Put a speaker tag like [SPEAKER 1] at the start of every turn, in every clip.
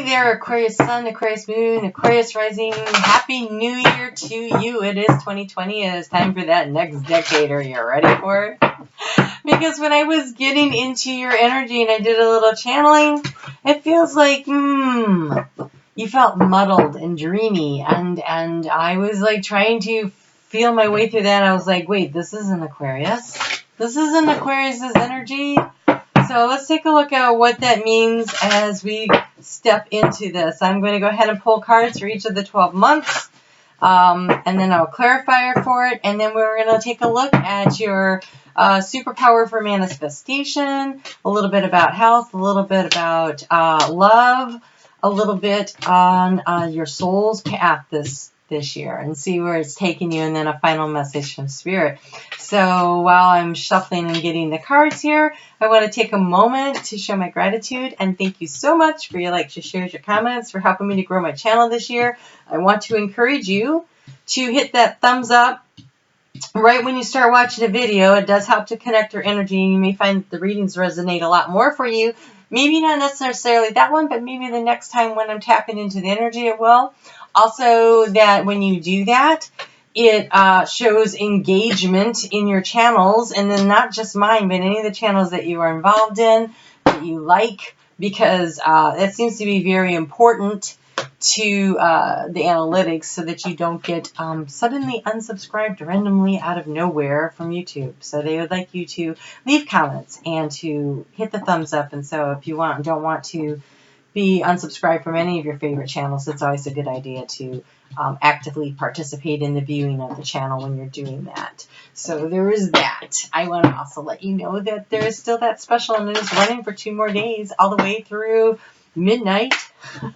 [SPEAKER 1] there, Aquarius Sun, Aquarius Moon, Aquarius Rising. Happy New Year to you. It is 2020. It is time for that next decade. Are you ready for it? Because when I was getting into your energy and I did a little channeling, it feels like, you felt muddled and dreamy. And I was like trying to feel my way through that. I was like, wait, this isn't Aquarius. This isn't Aquarius's energy. So let's take a look at what that means as we step into this. I'm going to go ahead and pull cards for each of the 12 months. And then I'll clarify for it. And then we're going to take a look at your superpower for manifestation, a little bit about health, a little bit about love, a little bit on your soul's path this year, and see where it's taking you, and then a final message from Spirit. So while I'm shuffling and getting the cards here, I want to take a moment to show my gratitude and thank you so much for your likes, your shares, your comments, for helping me to grow my channel this year. I want to encourage you to hit that thumbs up right when you start watching a video. It does help to connect your energy, and you may find that the readings resonate a lot more for you. Maybe not necessarily that one, but maybe the next time when I'm tapping into the energy, it will. Also, that when you do that, it shows engagement in your channels, and then not just mine, but any of the channels that you are involved in, that you like, because that seems to be very important to the analytics, so that you don't get suddenly unsubscribed randomly out of nowhere from YouTube. So they would like you to leave comments and to hit the thumbs up. And so if you don't want to be unsubscribed from any of your favorite channels, it's always a good idea to actively participate in the viewing of the channel when you're doing that. So there is that. I want to also let you know that there is still that special, and it is running for 2 more days, all the way through midnight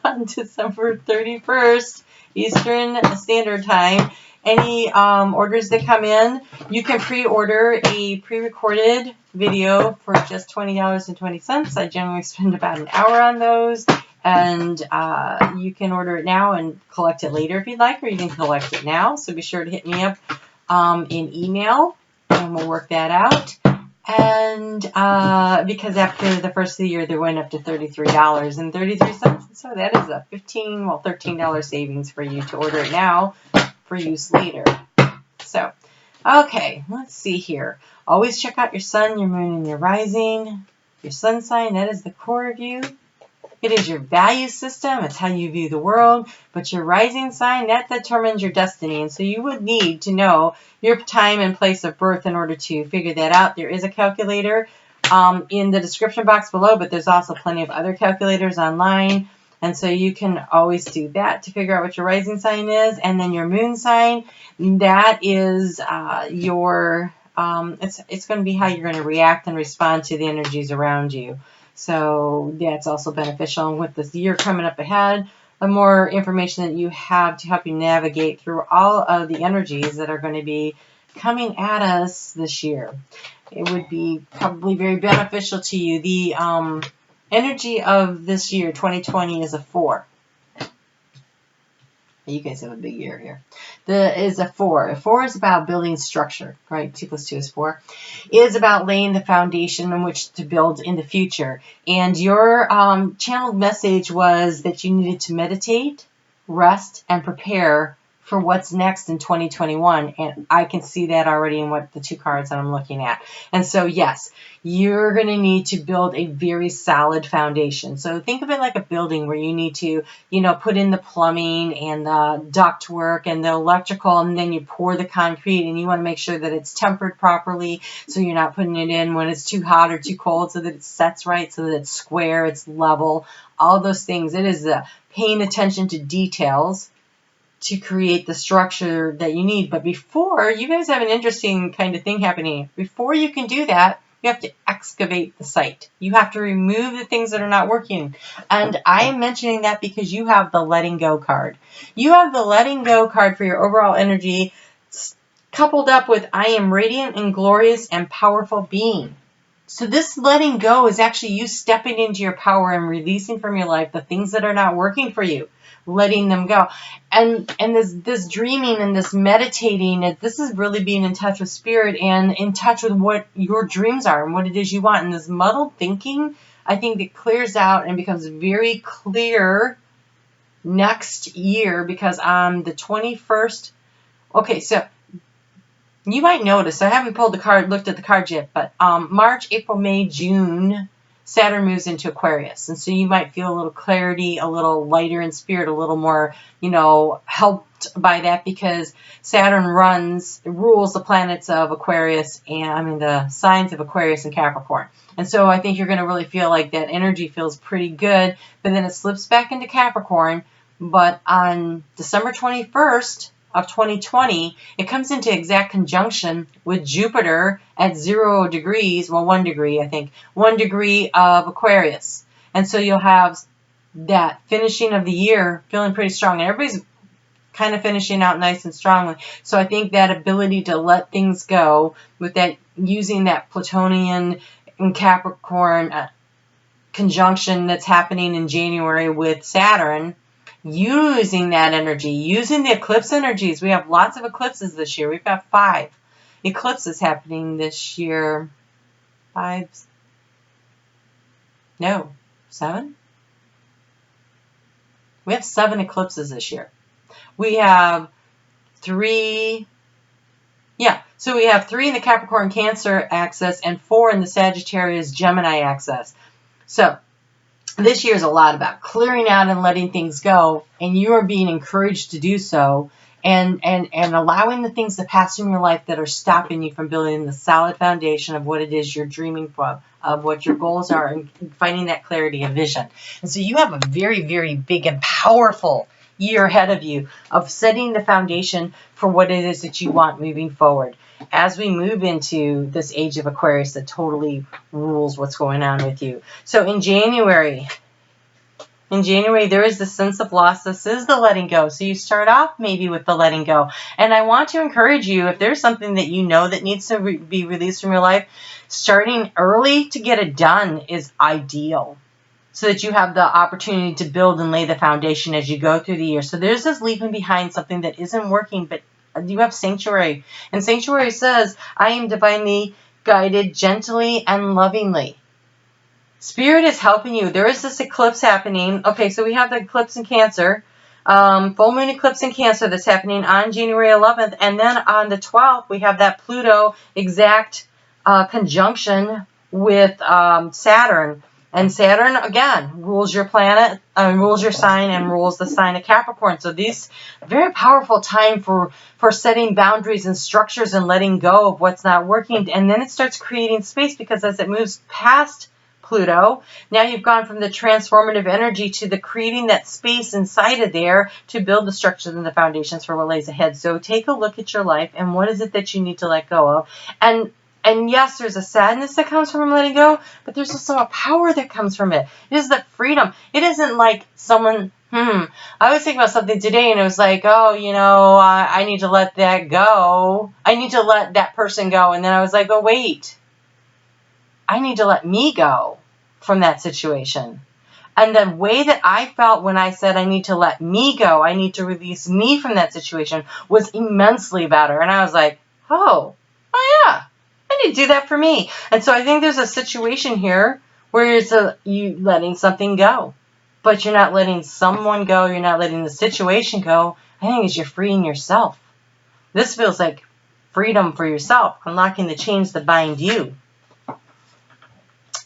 [SPEAKER 1] on December 31st, Eastern Standard Time. Any orders that come in, you can pre-order a pre-recorded video for just $20.20. I generally spend about an hour on those, and you can order it now and collect it later if you'd like, or you can collect it now. So be sure to hit me up in email, and we'll work that out. And because after the first of the year, they went up to $33.33. So that is a $13 savings for you to order it now for use later. So, okay, let's see here. Always check out your sun, your moon, and your rising. Your sun sign, that is the core of you. It is your value system. It's how you view the world. But your rising sign, that determines your destiny. And so you would need to know your time and place of birth in order to figure that out. There is a calculator in the description box below, but there's also plenty of other calculators online. And so you can always do that to figure out what your rising sign is. And then your moon sign, that is your, it's going to be how you're going to react and respond to the energies around you. So that's also beneficial. And with this year coming up ahead, the more information that you have to help you navigate through all of the energies that are going to be coming at us this year, it would be probably very beneficial to you. The energy of this year, 2020, is a 4. You guys have a big year here. Is a 4. A 4 is about building structure, right? 2 plus 2 is 4. It is about laying the foundation on which to build in the future. And your channeled message was that you needed to meditate, rest, and prepare for what's next in 2021. And I can see that already in what the 2 cards that I'm looking at. And so, yes, you're going to need to build a very solid foundation. So think of it like a building where you need to, put in the plumbing and the duct work and the electrical, and then you pour the concrete, and you want to make sure that it's tempered properly, so you're not putting it in when it's too hot or too cold, so that it sets right, so that it's square, it's level, all those things. It is paying attention to details to create the structure that you need. But before, you guys have an interesting kind of thing happening. Before you can do that, you have to excavate the site. You have to remove the things that are not working. And I am mentioning that because you have the letting go card. You have the letting go card for your overall energy, coupled up with I am radiant and glorious and powerful being. So this letting go is actually you stepping into your power and releasing from your life the things that are not working for you, letting them go. And this dreaming and this meditating, this is really being in touch with spirit and in touch with what your dreams are and what it is you want. And this muddled thinking, I think it clears out and becomes very clear next year, because on the 21st, okay, so you might notice, I haven't pulled the card, looked at the card yet, but March, April, May, June, Saturn moves into Aquarius. And so you might feel a little clarity, a little lighter in spirit, a little more, helped by that, because Saturn rules the planets of Aquarius, and the signs of Aquarius and Capricorn. And so I think you're going to really feel like that energy feels pretty good, but then it slips back into Capricorn. But on December 21st, of 2020, it comes into exact conjunction with Jupiter at 0 degrees, well, 1 degree, I think, 1 degree of Aquarius. And so you'll have that finishing of the year feeling pretty strong. And everybody's kind of finishing out nice and strongly. So I think that ability to let things go with that, using that Plutonian and Capricorn conjunction that's happening in January with Saturn, using that energy, using the eclipse energies. We have lots of eclipses this year. We've got 5 eclipses happening this year. 5? No, 7? We have 7 eclipses this year. We have 3, so we have 3 in the Capricorn Cancer axis and 4 in the Sagittarius Gemini axis. So this year is a lot about clearing out and letting things go, and you are being encouraged to do so, and allowing the things to pass from your life that are stopping you from building the solid foundation of what it is you're dreaming for, of what your goals are, and finding that clarity of vision. And so you have a very, very big and powerful year ahead of you of setting the foundation for what it is that you want moving forward as we move into this age of Aquarius that totally rules what's going on with you. So in January, there is the sense of loss. This is the letting go. So you start off maybe with the letting go. And I want to encourage you, if there's something that you know that needs to be released from your life, starting early to get it done is ideal, so that you have the opportunity to build and lay the foundation as you go through the year. So there's this leaving behind something that isn't working, but you have Sanctuary. And Sanctuary says, I am divinely guided gently and lovingly. Spirit is helping you. There is this eclipse happening. Okay, so we have the eclipse in Cancer, full moon eclipse in Cancer that's happening on January 11th. And then on the 12th, we have that Pluto exact conjunction with Saturn. And Saturn, again, rules your planet, rules your sign, and rules the sign of Capricorn. So these very powerful time for setting boundaries and structures and letting go of what's not working. And then it starts creating space, because as it moves past Pluto, now you've gone from the transformative energy to the creating that space inside of there to build the structures and the foundations for what lays ahead. So take a look at your life and what is it that you need to let go of. And yes, there's a sadness that comes from letting go, but there's also a power that comes from it. It is the freedom. It isn't like someone, I was thinking about something today, and it was like, I need to let that go. I need to let that person go. And then I was like, oh, wait. I need to let me go from that situation. And the way that I felt when I said I need to let me go, I need to release me from that situation, was immensely better. And I was like, oh yeah. I need to do that for me. And so I think there's a situation here where it's you letting something go, but you're not letting someone go. You're not letting the situation go. I think it's you're freeing yourself. This feels like freedom for yourself, unlocking the chains that bind you.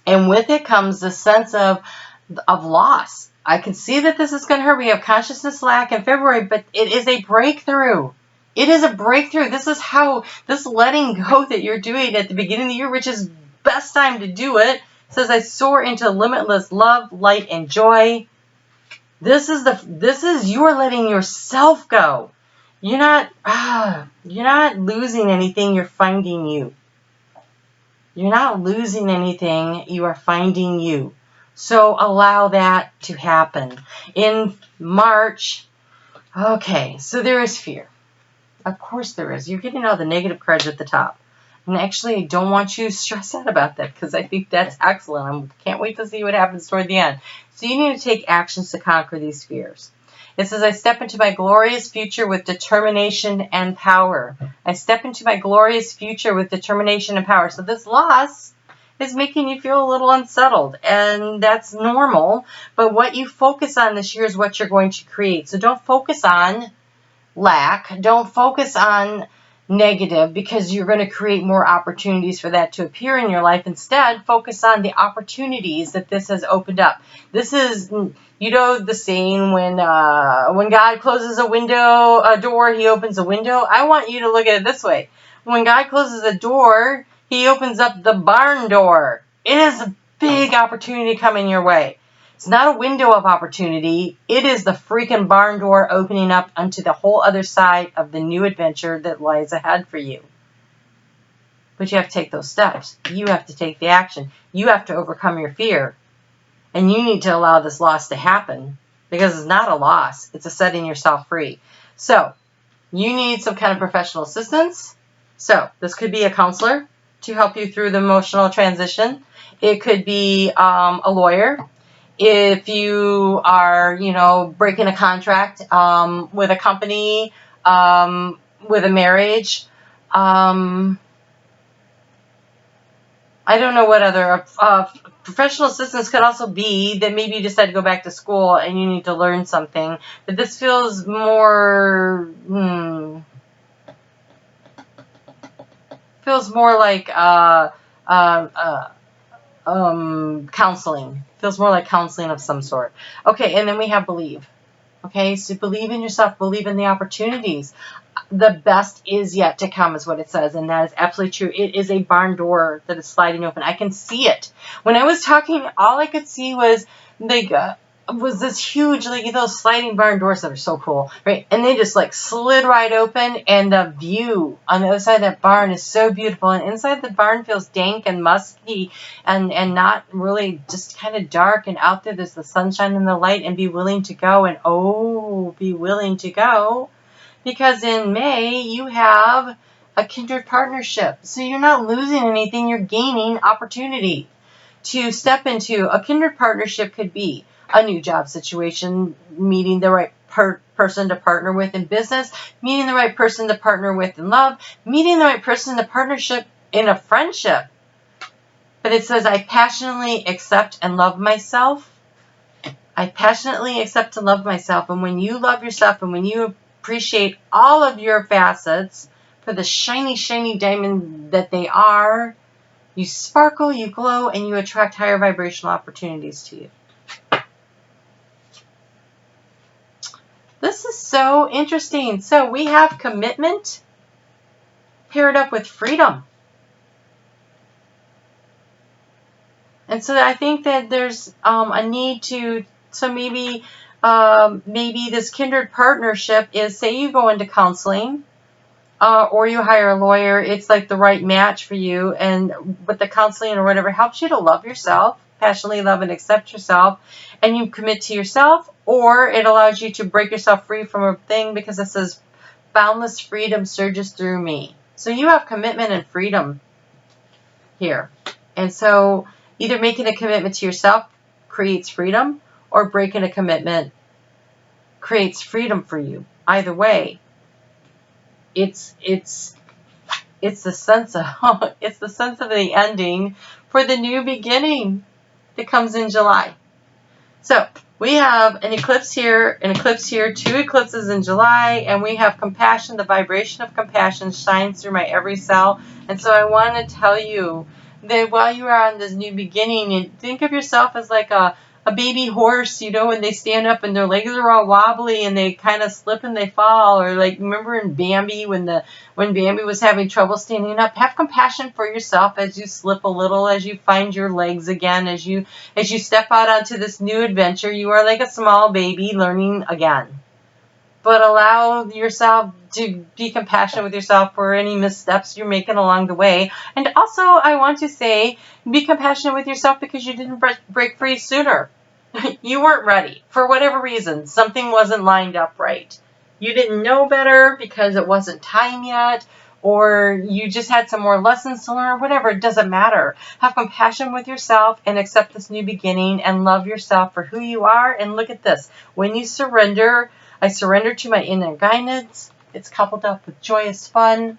[SPEAKER 1] And with it comes the sense of loss. I can see that this is going to hurt. We have consciousness lack in February, but it is a breakthrough. It is a breakthrough. This is how this letting go that you're doing at the beginning of the year, which is best time to do it, says I soar into limitless love, light, and joy. This is you're letting yourself go. You're not losing anything. You're finding you. You're not losing anything. You are finding you. So allow that to happen. In March, okay, so there is fear. Of course there is. You're getting all the negative cards at the top. And actually, I don't want you to stress out about that, because I think that's excellent. I can't wait to see what happens toward the end. So you need to take actions to conquer these fears. It says, I step into my glorious future with determination and power. I step into my glorious future with determination and power. So this loss is making you feel a little unsettled, and that's normal. But what you focus on this year is what you're going to create. So don't focus on lack. Don't focus on negative, because you're going to create more opportunities for that to appear in your life. Instead, focus on the opportunities that this has opened up. This is, you know, the saying, when God closes a door, he opens a window. I want you to look at it this way. When God closes a door, he opens up the barn door. It is a big opportunity coming your way. It's not a window of opportunity. It is the freaking barn door opening up onto the whole other side of the new adventure that lies ahead for you. But you have to take those steps. You have to take the action. You have to overcome your fear. And you need to allow this loss to happen, because it's not a loss. It's a setting yourself free. So you need some kind of professional assistance. So this could be a counselor to help you through the emotional transition. It could be a lawyer. If you are, you know, breaking a contract with a company, with a marriage, I don't know what other professional assistance could also be that maybe you decide to go back to school and you need to learn something. But this feels more like counseling. Feels more like counseling of some sort. Okay, and then we have believe. Okay, so believe in yourself, believe in the opportunities. The best is yet to come is what it says, and that is absolutely true. It is a barn door that is sliding open. I can see it. When I was talking, all I could see was was this huge, like, those sliding barn doors that are so cool, right? And they just like slid right open, and the view on the other side of that barn is so beautiful. And inside the barn feels dank and musky and not really, just kind of dark. And out there's the sunshine and the light, and be willing to go. And be willing to go, because in May you have a kindred partnership. So you're not losing anything, you're gaining opportunity to step into. A kindred partnership could be a new job situation, meeting the right person to partner with in business, meeting the right person to partner with in love, meeting the right person to partnership in a friendship. But it says, I passionately accept and love myself. I passionately accept and love myself. And when you love yourself, and when you appreciate all of your facets for the shiny, shiny diamond that they are, you sparkle, you glow, and you attract higher vibrational opportunities to you. This is so interesting. So we have commitment paired up with freedom. And so I think that there's a need to, so maybe this kindred partnership is, say you go into counseling, or you hire a lawyer, it's like the right match for you, and with the counseling or whatever helps you to love yourself, passionately love and accept yourself, and you commit to yourself, or it allows you to break yourself free from a thing, because it says boundless freedom surges through me. So you have commitment and freedom here. And so either making a commitment to yourself creates freedom, or breaking a commitment creates freedom for you. Either way, it's the sense of the ending for the new beginning that comes in July. So we have an eclipse here, 2 eclipses in July, and we have compassion. The vibration of compassion shines through my every cell. And so I want to tell you that while you are on this new beginning, and think of yourself as like a baby horse, you know, when they stand up and their legs are all wobbly and they kind of slip and they fall. Or like, remember in Bambi, when Bambi was having trouble standing up? Have compassion for yourself as you slip a little, as you find your legs again, as you step out onto this new adventure. You are like a small baby learning again. But allow yourself to be compassionate with yourself for any missteps you're making along the way. And also, I want to say, be compassionate with yourself because you didn't break free sooner. You weren't ready. For whatever reason, something wasn't lined up right. You didn't know better because it wasn't time yet, or you just had some more lessons to learn, whatever. It doesn't matter. Have compassion with yourself and accept this new beginning and love yourself for who you are. And look at this. When you surrender, I surrender to my inner guidance. It's coupled up with joyous fun.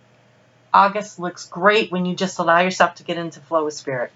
[SPEAKER 1] August looks great when you just allow yourself to get into flow with spirit.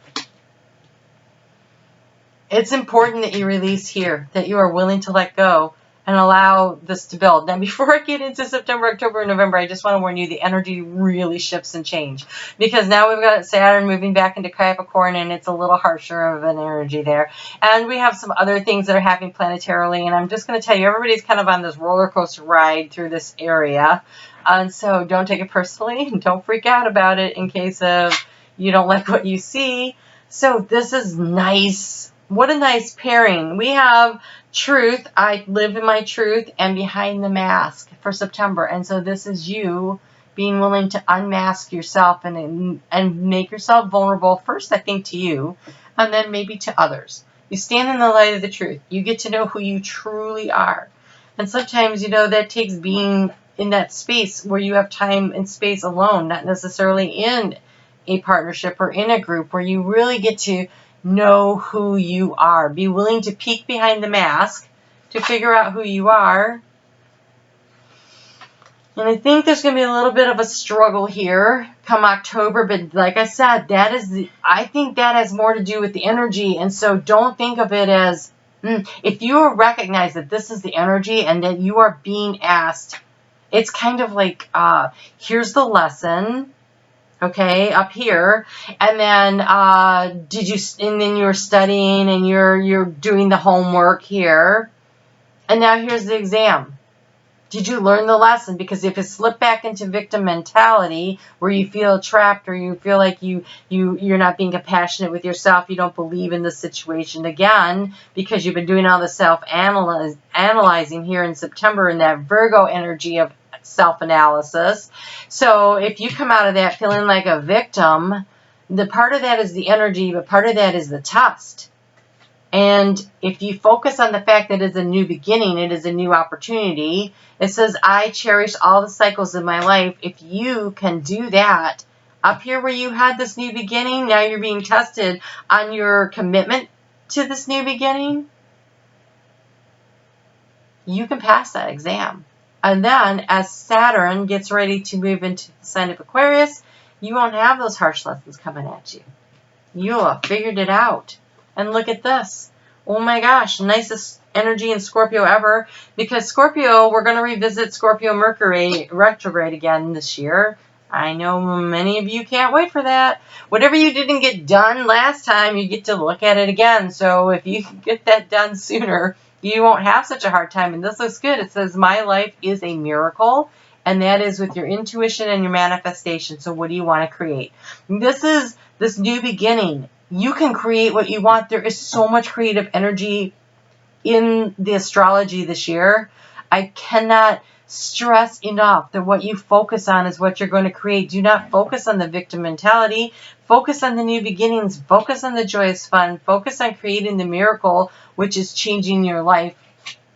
[SPEAKER 1] It's important that you release here, that you are willing to let go and allow this to build. Now, before I get into September, October, and November, I just want to warn you, the energy really shifts and change. Because now we've got Saturn moving back into Capricorn, and it's a little harsher of an energy there. And we have some other things that are happening planetarily, and I'm just going to tell you, everybody's kind of on this roller coaster ride through this area. And so don't take it personally, and don't freak out about it in case of you don't like what you see. So this is nice. What a nice pairing. We have truth. I live in my truth, and behind the mask for September. And so this is you being willing to unmask yourself and make yourself vulnerable. First, I think, to you, and then maybe to others. You stand in the light of the truth. You get to know who you truly are. And sometimes, you know, that takes being in that space where you have time and space alone, not necessarily in a partnership or in a group, where you really get to know who you are. Be willing to peek behind the mask to figure out who you are. And I think there's going to be a little bit of a struggle here come October, but like I said, I think that has more to do with the energy. And so don't think of it as, if you recognize that this is the energy and that you are being asked, it's kind of like, here's the lesson. Okay, up here, and then and then you're studying and you're doing the homework here, and now here's the exam. Did you learn the lesson? Because if it slipped back into victim mentality, where you feel trapped, or you feel like you're not being compassionate with yourself, you don't believe in the situation again, because you've been doing all the self-analyzing here in September in that Virgo energy of self-analysis. So if you come out of that feeling like a victim, the part of that is the energy, but part of that is the test. And if you focus on the fact that it's a new beginning, it is a new opportunity. It says, I cherish all the cycles of my life. If you can do that, up here where you had this new beginning, now you're being tested on your commitment to this new beginning. You can pass that exam. And then as Saturn gets ready to move into the sign of Aquarius, you won't have those harsh lessons coming at you. You'll have figured it out. And look at this. Oh my gosh, nicest energy in Scorpio ever. Because Scorpio, we're going to revisit Scorpio Mercury retrograde again this year. I know many of you can't wait for that. Whatever you didn't get done last time, you get to look at it again. So if you can get that done sooner, you won't have such a hard time. And this looks good. It says, my life is a miracle. And that is with your intuition and your manifestation. So what do you want to create? This is this new beginning. You can create what you want. There is so much creative energy in the astrology this year. I cannot stress enough that what you focus on is what you're going to create. Do not focus on the victim mentality. Focus on the new beginnings. Focus on the joyous fun. Focus on creating the miracle, which is changing your life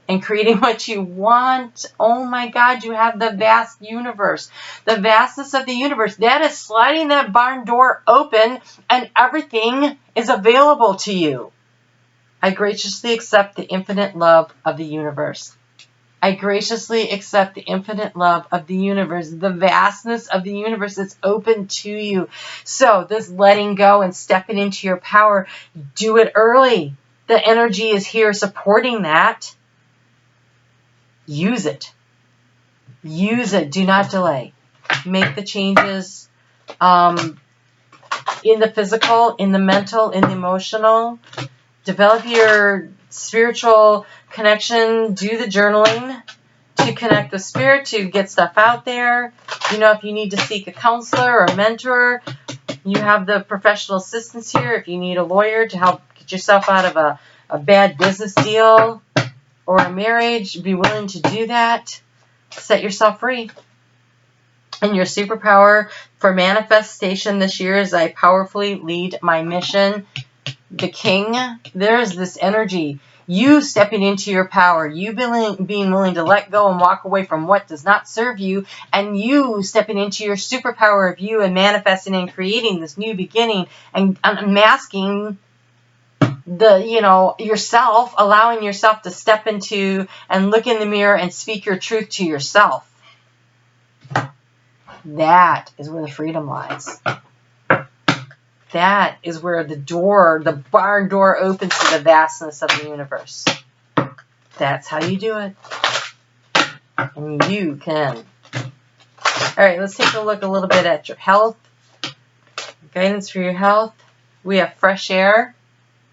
[SPEAKER 1] and creating what you want. Oh my God, you have the vast universe. The vastness of the universe. That is sliding that barn door open, and everything is available to you. I graciously accept the infinite love of the universe. I graciously accept the infinite love of the universe. The vastness of the universe is open to you. So this letting go and stepping into your power, do it early. The energy is here supporting that. Use it. Use it. Do not delay. Make the changes in the physical, in the mental, in the emotional. Develop your spiritual connection. Do the journaling to connect with spirit, to get stuff out there. You know, if you need to seek a counselor or a mentor, you have the professional assistance here. If you need a lawyer to help get yourself out of a bad business deal or a marriage, be willing to do that. Set yourself free. And your superpower for manifestation this year is I powerfully lead my mission. The king, there's this energy. You stepping into your power. You being willing to let go and walk away from what does not serve you. And you stepping into your superpower of you and manifesting and creating this new beginning and unmasking yourself, allowing yourself to step into and look in the mirror and speak your truth to yourself. That is where the freedom lies. that is where the barn door opens to the vastness of the universe. That's how you do it. And you can. All right, let's take a look a little bit at your health. Guidance for your health. We have fresh air.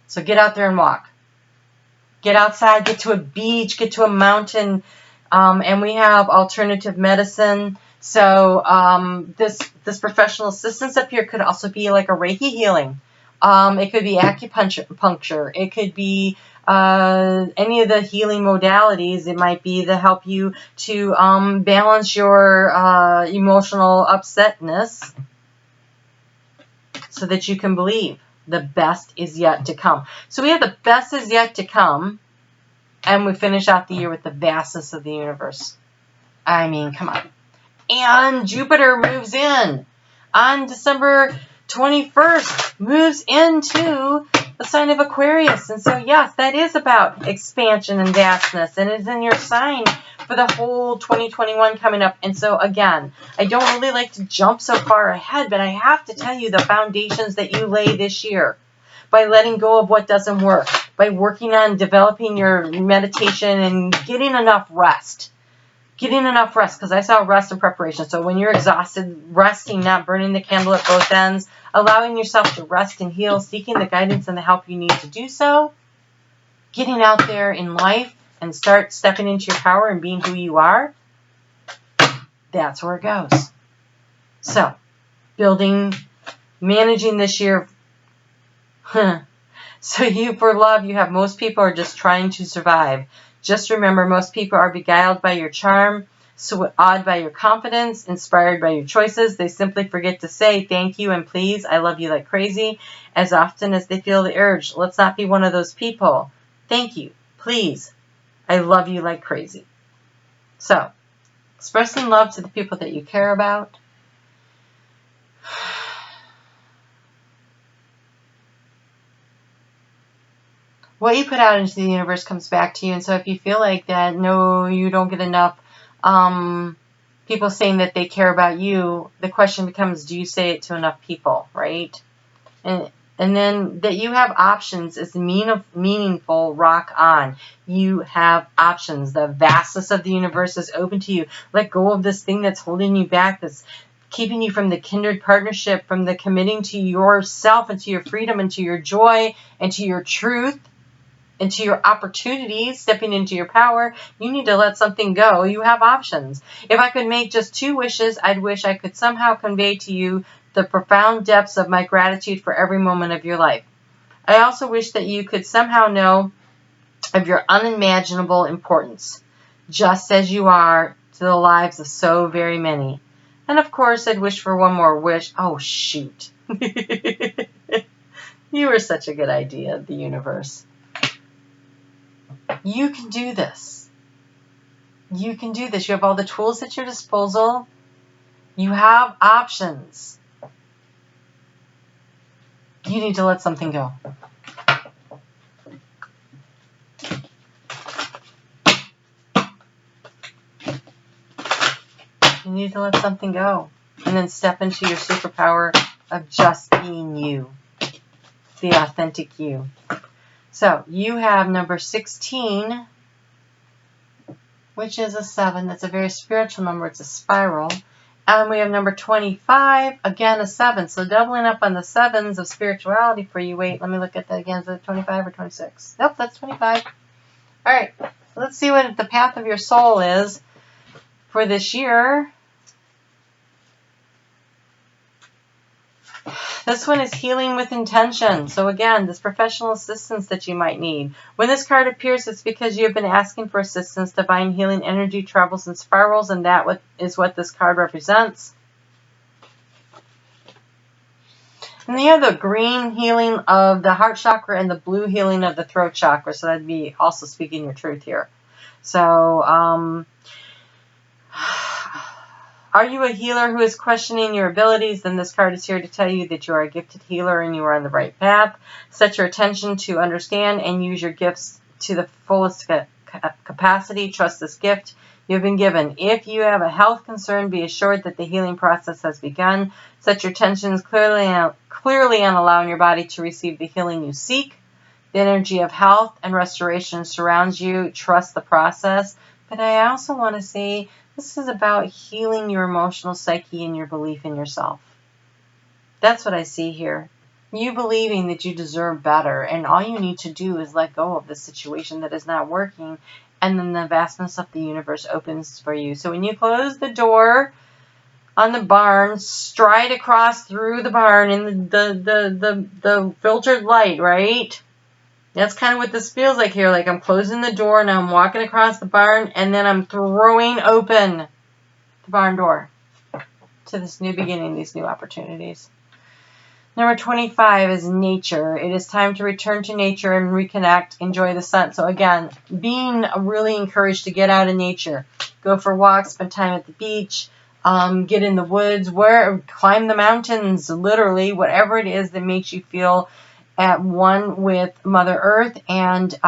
[SPEAKER 1] So get out there and walk. Get outside, get to a beach, get to a mountain. And we have alternative medicine. So this professional assistance up here could also be like a Reiki healing. It could be acupuncture. It could be any of the healing modalities. It might be to help you to balance your emotional upsetness so that you can believe the best is yet to come. So we have the best is yet to come, and we finish out the year with the vastness of the universe. I mean, come on. And Jupiter moves in on December 21st, moves into the sign of Aquarius. And so, yes, that is about expansion and vastness, and it's in your sign for the whole 2021 coming up. And so, again, I don't really like to jump so far ahead, but I have to tell you the foundations that you lay this year by letting go of what doesn't work, by working on developing your meditation and getting enough rest. Getting enough rest, because I saw rest and preparation. So when you're exhausted, resting, not burning the candle at both ends, allowing yourself to rest and heal, seeking the guidance and the help you need to do so, getting out there in life and start stepping into your power and being who you are, that's where it goes. So, managing this year. So for love, you have most people are just trying to survive. Just remember, most people are beguiled by your charm, awed by your confidence, inspired by your choices. They simply forget to say thank you and please, I love you like crazy, as often as they feel the urge. Let's not be one of those people. Thank you, please, I love you like crazy. So, expressing love to the people that you care about. What you put out into the universe comes back to you. And so if you feel like that, no, you don't get enough people saying that they care about you, the question becomes, do you say it to enough people, right? And then that you have options is meaningful. Rock on. You have options. The vastness of the universe is open to you. Let go of this thing that's holding you back, that's keeping you from the kindred partnership, from the committing to yourself and to your freedom and to your joy and to your truth. Into your opportunities, stepping into your power. You need to let something go. You have options. If I could make just 2 wishes, I'd wish I could somehow convey to you the profound depths of my gratitude for every moment of your life. I also wish that you could somehow know of your unimaginable importance, just as you are to the lives of so very many. And of course, I'd wish for one more wish. Oh, shoot. You were such a good idea, the universe. You can do this. You can do this. You have all the tools at your disposal. You have options. You need to let something go. You need to let something go. And then step into your superpower of just being you. The authentic you. So, you have number 16, which is a 7. That's a very spiritual number. It's a spiral. And we have number 25, again a 7. So, doubling up on the 7s of spirituality for you. Wait, let me look at that again. Is it 25 or 26? Nope, that's 25. All right, let's see what the path of your soul is for this year. This one is healing with intention. So again, this professional assistance that you might need. When this card appears, it's because you have been asking for assistance. Divine healing energy travels in spirals, and that is what this card represents. And you have the green healing of the heart chakra and the blue healing of the throat chakra. So that'd be also speaking your truth here. So, are you a healer who is questioning your abilities? Then this card is here to tell you that you are a gifted healer and you are on the right path. Set your attention to understand and use your gifts to the fullest capacity. Trust this gift you have been given. If you have a health concern, be assured that the healing process has begun. Set your tensions clearly on allowing your body to receive the healing you seek. The energy of health and restoration surrounds you. Trust the process. But I also want to say this is about healing your emotional psyche and your belief in yourself. That's what I see here. You believing that you deserve better, and all you need to do is let go of the situation that is not working, and then the vastness of the universe opens for you. So when you close the door on the barn, stride across through the barn in the filtered light, right? That's kind of what this feels like here. Like I'm closing the door and I'm walking across the barn, and then I'm throwing open the barn door to this new beginning, these new opportunities. Number 25 is nature. It is time to return to nature and reconnect, enjoy the sun. So again, being really encouraged to get out in nature. Go for walks, spend time at the beach, get in the woods, climb the mountains, literally, whatever it is that makes you feel at one with Mother Earth, and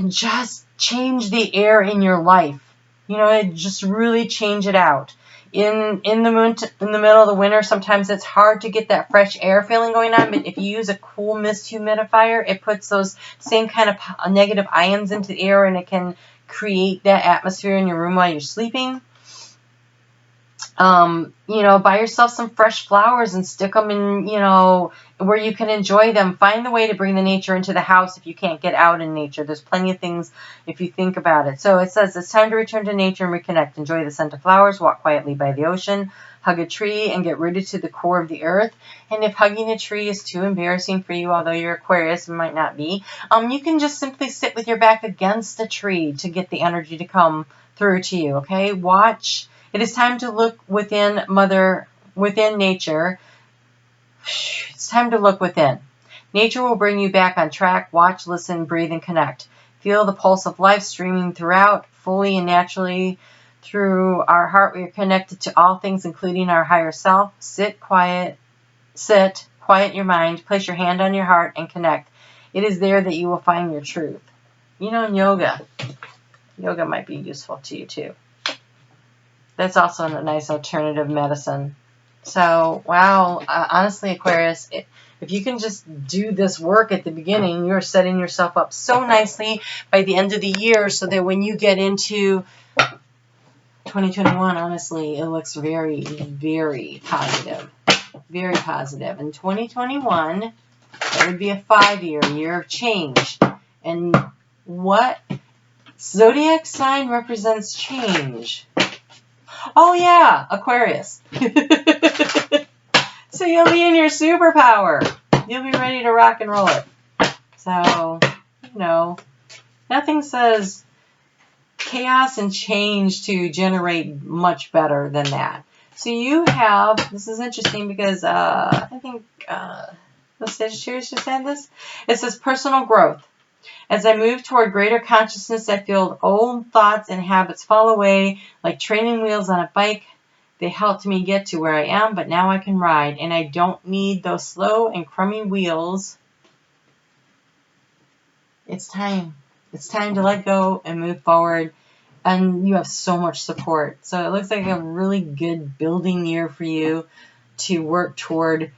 [SPEAKER 1] just change the air in your life. You know, just really change it out. In the middle of the winter, sometimes it's hard to get that fresh air feeling going on, but if you use a cool mist humidifier, it puts those same kind of negative ions into the air, and it can create that atmosphere in your room while you're sleeping. Buy yourself some fresh flowers and stick them in, where you can enjoy them. Find the way to bring the nature into the house if you can't get out in nature. There's plenty of things if you think about it. So it says it's time to return to nature and reconnect. Enjoy the scent of flowers, walk quietly by the ocean, hug a tree, and get rooted to the core of the earth. And if hugging a tree is too embarrassing for you, although you're Aquarius, it might not be, you can just simply sit with your back against a tree to get the energy to come through to you, okay? Watch. It is time to look within nature. It's time to look within. Nature will bring you back on track. Watch, listen, breathe, and connect. Feel the pulse of life streaming throughout, fully and naturally through our heart. We are connected to all things, including our higher self. Quiet your mind, place your hand on your heart, and connect. It is there that you will find your truth. In yoga might be useful to you too. That's also a nice alternative medicine. So, wow, honestly, Aquarius, if you can just do this work at the beginning, you're setting yourself up so nicely by the end of the year so that when you get into 2021, honestly, it looks very, very positive. Very positive. In 2021, that would be a 5-year of change. And what zodiac sign represents change? Oh, yeah, Aquarius. So you'll be in your superpower. You'll be ready to rock and roll it. So, nothing says chaos and change to generate much better than that. So you have, this is interesting because I think the Sagittarius just had this. It says personal growth. As I move toward greater consciousness, I feel old thoughts and habits fall away like training wheels on a bike. They helped me get to where I am, but now I can ride, and I don't need those slow and crummy wheels. It's time. It's time to let go and move forward, and you have so much support. So it looks like a really good building year for you to work toward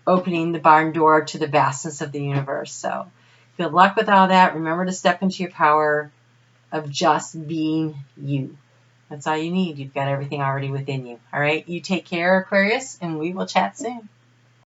[SPEAKER 1] opening the barn door to the vastness of the universe. So good luck with all that. Remember to step into your power of just being you. That's all you need. You've got everything already within you. All right? You take care, Aquarius, and we will chat soon.